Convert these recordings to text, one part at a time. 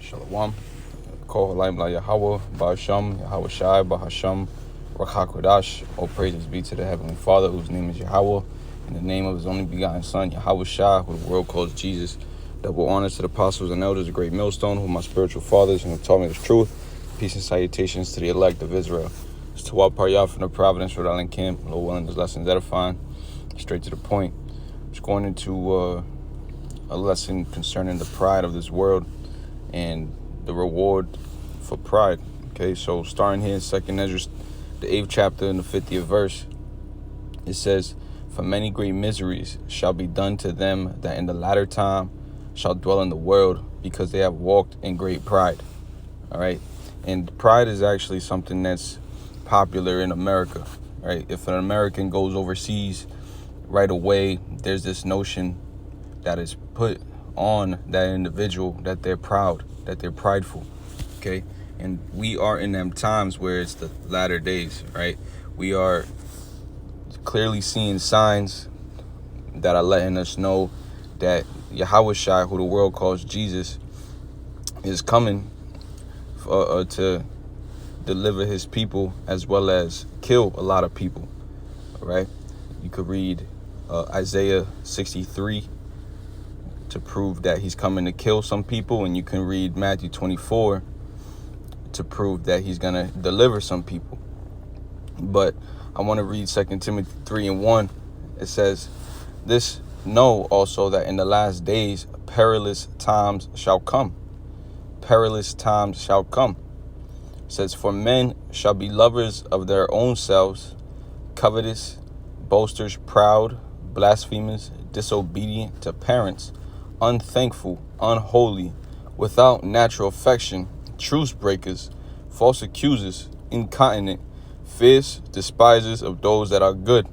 Shalom. Kohalayim La Yahweh, Ba'asham, Yahweh Shai, Bahasham, Rakakodash. All praises be to the Heavenly Father, whose name is Yahweh, in the name of his only begotten Son, Yahweh Shai, who the world calls Jesus. Double honors to the apostles and elders, a great millstone, who are my spiritual fathers, and who taught me the truth. Peace and salutations to the elect of Israel. It's Tawab Paryah from the Providence, Rhode Island camp. Lord willing, this lesson's edifying. Straight to the point. Just going into a lesson concerning the pride of this world and the reward for pride. Okay, so starting here in 2nd Ezra, the 8th chapter and the 50th verse, it says, "For many great miseries shall be done to them that in the latter time shall dwell in the world, because they have walked in great pride." All right, and pride is actually something that's popular in America. Right, if an American goes overseas, right away there's this notion that is put on that individual that they're proud, that they're prideful. Okay, and we are in them times where it's the latter days, right? We are clearly seeing signs that are letting us know that Yahweh Shai, who the world calls Jesus, is coming to deliver his people as well as kill a lot of people. Right? You could read Isaiah 63 to prove that he's coming to kill some people, and you can read Matthew 24 to prove that he's going to deliver some people. But I want to read 2 Timothy 3:1. It says, "This know also that in the last days perilous times shall come." Perilous times shall come. It says, "For men shall be lovers of their own selves, covetous, boasters, proud, blasphemers, disobedient to parents, unthankful, unholy, without natural affection, truce breakers, false accusers, incontinent, fierce, despisers of those that are good,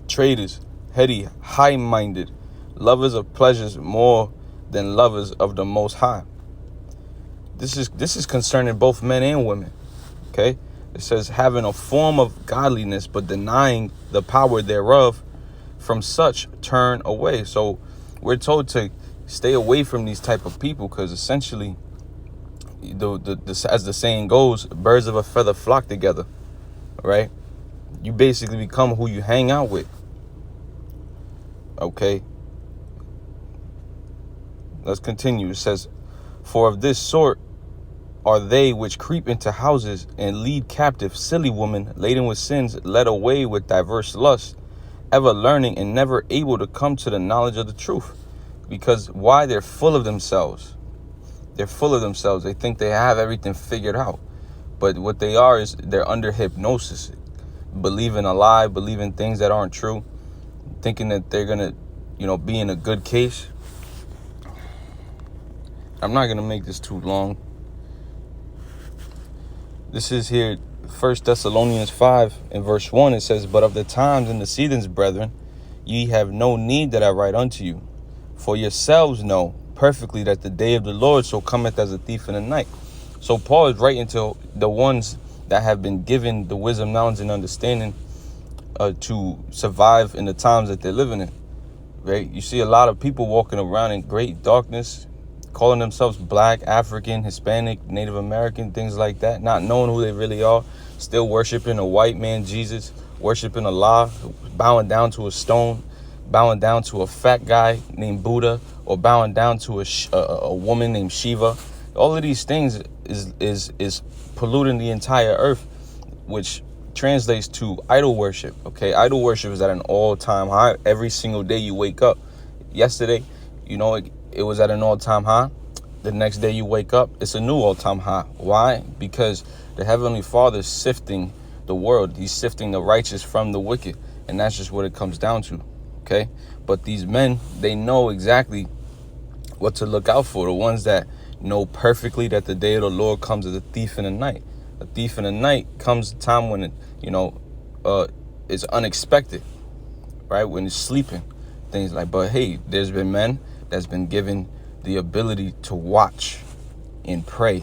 traitors, heady, high-minded, lovers of pleasures more than lovers of the Most High." This is concerning both men and women. Okay, it says, "Having a form of godliness, but denying the power thereof, from such turn away." So we're told to stay away from these type of people, because essentially, as the saying goes, birds of a feather flock together. Right? You basically become who you hang out with. Okay. Let's continue. It says, "For of this sort are they which creep into houses and lead captive silly women laden with sins, led away with diverse lusts, ever learning and never able to come to the knowledge of the truth." Because why? They're full of themselves. They're full of themselves. They think they have everything figured out. But what they are is they're under hypnosis, believing a lie, believing things that aren't true, thinking that they're going to, be in a good case. I'm not going to make this too long. This is here, 1 Thessalonians 5 and verse 1. It says, "But of the times and the seasons, brethren, ye have no need that I write unto you. For yourselves know perfectly that the day of the Lord so cometh as a thief in the night." So Paul is writing to the ones that have been given the wisdom, knowledge, and understanding to survive in the times that they're living in. Right? You see a lot of people walking around in great darkness, calling themselves black, African, Hispanic, Native American, things like that, not knowing who they really are, still worshiping a white man, Jesus, worshiping Allah, bowing down to a stone, bowing down to a fat guy named Buddha, or bowing down to a woman named Shiva. All of these things is polluting the entire earth, which translates to idol worship. Okay, idol worship is at an all-time high. Every single day you wake up. Yesterday, it was at an all-time high. The next day you wake up, it's a new all-time high. Why? Because the Heavenly Father is sifting the world. He's sifting the righteous from the wicked, and that's just what it comes down to. Okay, but these men, they know exactly what to look out for. The ones that know perfectly that the day of the Lord comes as a thief in the night. A thief in the night comes a time when it, it's unexpected, right? When it's sleeping, things like. But hey, there's been men that's been given the ability to watch and pray,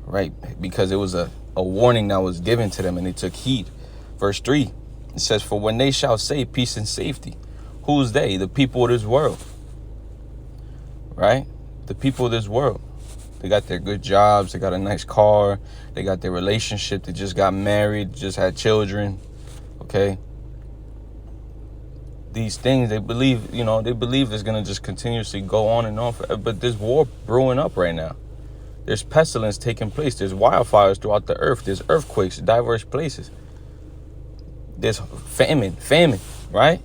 right? Because it was a warning that was given to them, and they took heed. Verse 3, it says, "For when they shall say peace and safety," who's they? The people of this world, right? The people of this world. They got their good jobs. They got a nice car. They got their relationship. They just got married, just had children. Okay. These things, they believe it's going to just continuously go on and on forever. But there's war brewing up right now. There's pestilence taking place. There's wildfires throughout the earth. There's earthquakes in diverse places. There's famine, right?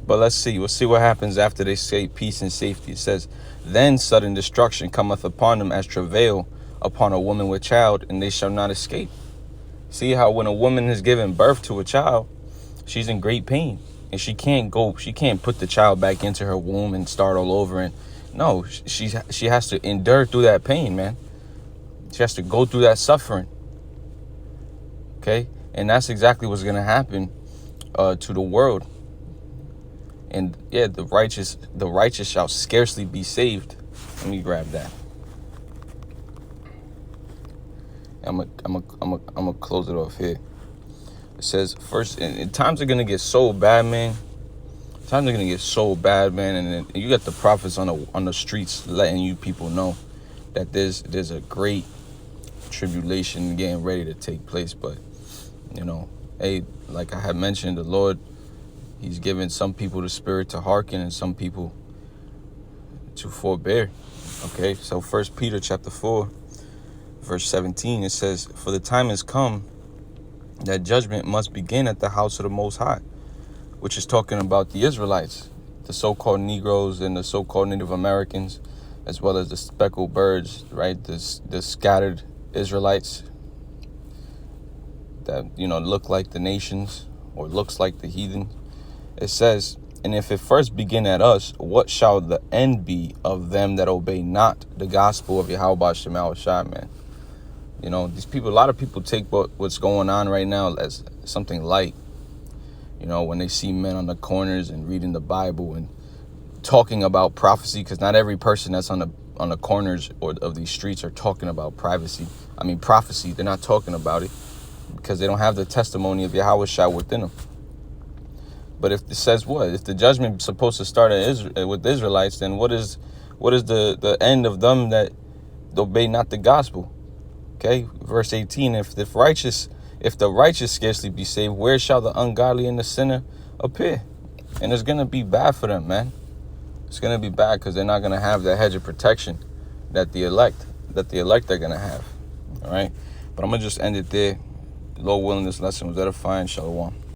But let's see. We'll see what happens after they say peace and safety. It says, then sudden destruction cometh upon them as travail upon a woman with child, and they shall not escape. See how when a woman has given birth to a child, she's in great pain. And she can't put the child back into her womb and start all over. And no, she has to endure through that pain, man. She has to go through that suffering. Okay? And that's exactly what's going to happen to the world. And yeah, the righteous shall scarcely be saved. Let me grab that. I'm gonna close it off here. It says first, and times are gonna get so bad, man. Times are gonna get so bad, man. And then you got the prophets on the streets letting you people know that there's a great tribulation getting ready to take place. But hey, like I had mentioned, the Lord, He's given some people the spirit to hearken and some people to forbear. Okay, so 1 Peter chapter 4, verse 17, it says, for the time has come that judgment must begin at the house of the Most High, which is talking about the Israelites, the so-called Negroes and the so-called Native Americans, as well as the speckled birds, right? The scattered Israelites that, look like the nations or looks like the heathen. It says, and if it first begin at us, what shall the end be of them that obey not the gospel of Yahweh Shem Shai, man? These people, a lot of people take what's going on right now as something light. When they see men on the corners and reading the Bible and talking about prophecy, because not every person that's on the corners of these streets are talking about prophecy. They're not talking about it because they don't have the testimony of Yahweh Shai within them. But if it says what? If the judgment is supposed to start with the Israelites, then what is the end of them that obey not the gospel? Okay, verse 18, if the righteous scarcely be saved, where shall the ungodly and the sinner appear? And it's going to be bad for them, man. It's going to be bad because they're not going to have that hedge of protection that the elect are going to have. All right, but I'm going to just end it there. Lord willing, this lesson was edifying. Shalom.